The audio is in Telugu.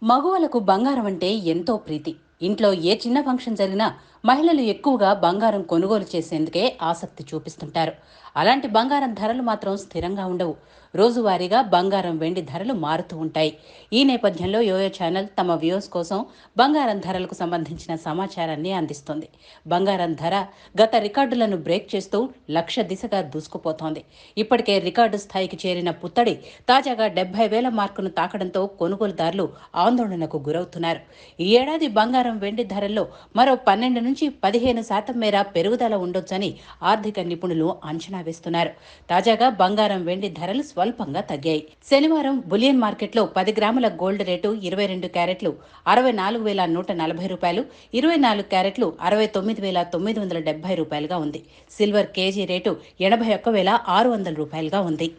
మగువలకు బంగారం అంటే ఎంతో ప్రీతి. ఇంట్లో ఏ చిన్న ఫంక్షన్ జరిగినా మహిళలు ఎక్కువగా బంగారం కొనుగోలు చేసేందుకే ఆసక్తి చూపిస్తుంటారు. అలాంటి బంగారం ధరలు మాత్రం స్థిరంగా ఉండవు. రోజువారీగా బంగారం వెండి ధరలు మారుతూ ఉంటాయి. ఈ నేపథ్యంలో యోయో ఛానల్ తమ వ్యూవర్స్ కోసం బంగారం ధరలకు సంబంధించిన సమాచారాన్ని అందిస్తుంది. బంగారం ధర గత రికార్డులను బ్రేక్ చేస్తూ లక్ష దిశగా దూసుకుపోతోంది. ఇప్పటికే రికార్డు స్థాయికి చేరిన పుత్తడి తాజాగా 70,000 మార్కును తాకడంతో కొనుగోలుదారులు ఆందోళనకు గురవుతున్నారు. ఈ ఏడాది బంగారం వెండి ధరల్లో మరో 12 నుంచి 15% మేర పెరుగుదల ఉండొచ్చని ఆర్థిక నిపుణులు అంచనా వేస్తున్నారు. తాజాగా బంగారం వెండి ధరలు స్వల్పంగా తగ్గాయి. శనివారం బులియన్ మార్కెట్లో 10 గ్రాముల గోల్డ్ రేటు 22 క్యారెట్లు 64,140 రూపాయలు, 24 క్యారెట్లు 69,970 రూపాయలుగా ఉంది. సిల్వర్ కేజీ రేటు 81,600 రూపాయలుగా ఉంది.